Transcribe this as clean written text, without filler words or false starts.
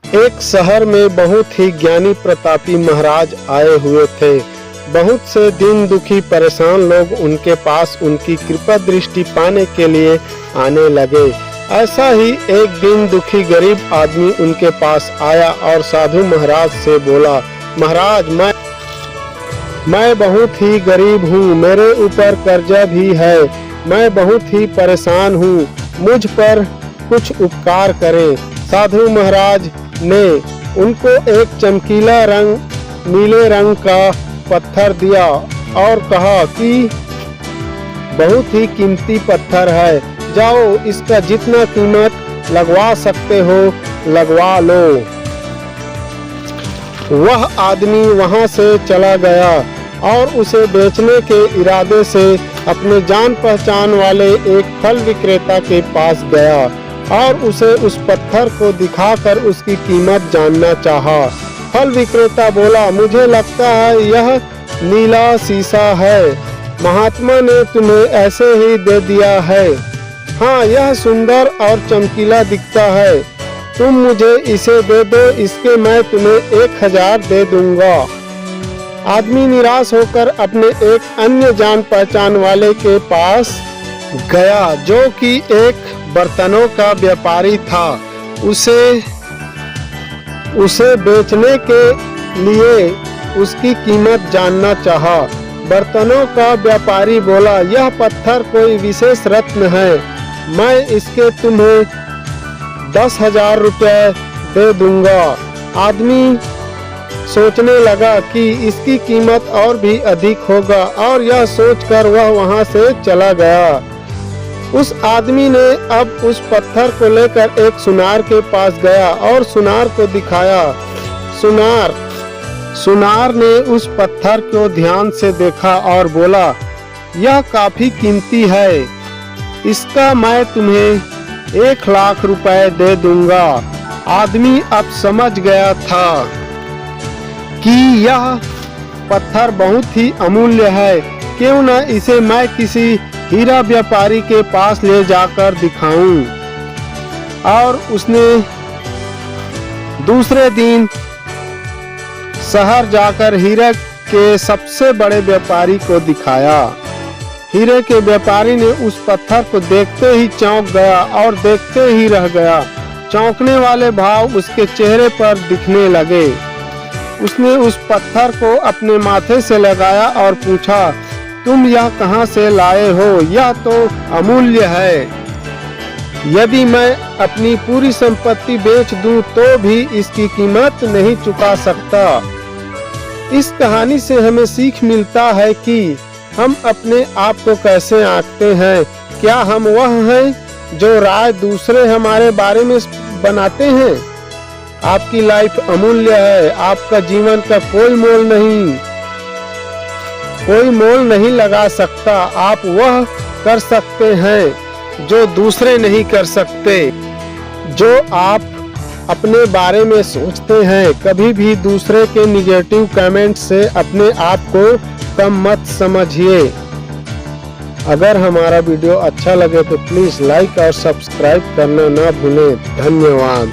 एक शहर में बहुत ही ज्ञानी प्रतापी महाराज आए हुए थे। बहुत से दीन दुखी परेशान लोग उनके पास उनकी कृपा दृष्टि पाने के लिए आने लगे। ऐसा ही एक दिन दुखी गरीब आदमी उनके पास आया और साधु महाराज से बोला, महाराज मैं बहुत ही गरीब हूँ, मेरे ऊपर कर्जा भी है, मैं बहुत ही परेशान हूँ, मुझ पर कुछ उपकार करें। साधु महाराज ने उनको एक चमकीला नीले रंग का पत्थर दिया और कहा कि बहुत ही कीमती पत्थर है, जाओ इसका जितना कीमत लगवा सकते हो लगवा लो। वह आदमी वहां से चला गया और उसे बेचने के इरादे से अपने जान पहचान वाले एक फल विक्रेता के पास गया और उसे उस पत्थर को दिखाकर उसकी कीमत जानना चाहा। फल विक्रेता बोला, मुझे लगता है यह नीला शीशा है, महात्मा ने तुम्हें ऐसे ही दे दिया है। हाँ, यह सुंदर और चमकीला दिखता है, तुम मुझे इसे दे दो, इसके मैं तुम्हें 1000 दे दूंगा। आदमी निराश होकर अपने एक अन्य जान पहचान वाले के पास गया जो कि एक बर्तनों का व्यापारी था। उसे बेचने के लिए उसकी कीमत जानना चाहा। बर्तनों का व्यापारी बोला, यह पत्थर कोई विशेष रत्न है, मैं इसके तुम्हें 10,000 रुपये दे दूंगा। आदमी सोचने लगा कि इसकी कीमत और भी अधिक होगा और यह सोचकर वह वहां से चला गया। उस आदमी ने अब उस पत्थर को लेकर एक सुनार के पास गया और सुनार को दिखाया। सुनार ने उस पत्थर को ध्यान से देखा और बोला, यह काफी कीमती है, इसका मैं तुम्हें 1,00,000 रुपए दे दूंगा। आदमी अब समझ गया था कि यह पत्थर बहुत ही अमूल्य है, क्यों न इसे मैं किसी हीरा व्यापारी के पास ले जाकर दिखाऊं। और उसने दूसरे दिन शहर जाकर हीरे के सबसे बड़े व्यापारी को दिखाया। हीरे के व्यापारी ने उस पत्थर को देखते ही चौंक गया और देखते ही रह गया। चौंकने वाले भाव उसके चेहरे पर दिखने लगे। उसने उस पत्थर को अपने माथे से लगाया और पूछा, तुम यह कहां से लाए हो? यह तो अमूल्य है, यदि मैं अपनी पूरी संपत्ति बेच दूं तो भी इसकी कीमत नहीं चुका सकता। इस कहानी से हमें सीख मिलता है कि हम अपने आप को कैसे आंकते हैं। क्या हम वह हैं जो राय दूसरे हमारे बारे में बनाते हैं? आपकी लाइफ अमूल्य है, आपका जीवन का कोई मोल नहीं लगा सकता। आप वह कर सकते हैं जो दूसरे नहीं कर सकते। जो आप अपने बारे में सोचते हैं, कभी भी दूसरे के निगेटिव कमेंट से अपने आप को कम मत समझिए। अगर हमारा वीडियो अच्छा लगे तो प्लीज लाइक और सब्सक्राइब करना ना भूलें। धन्यवाद।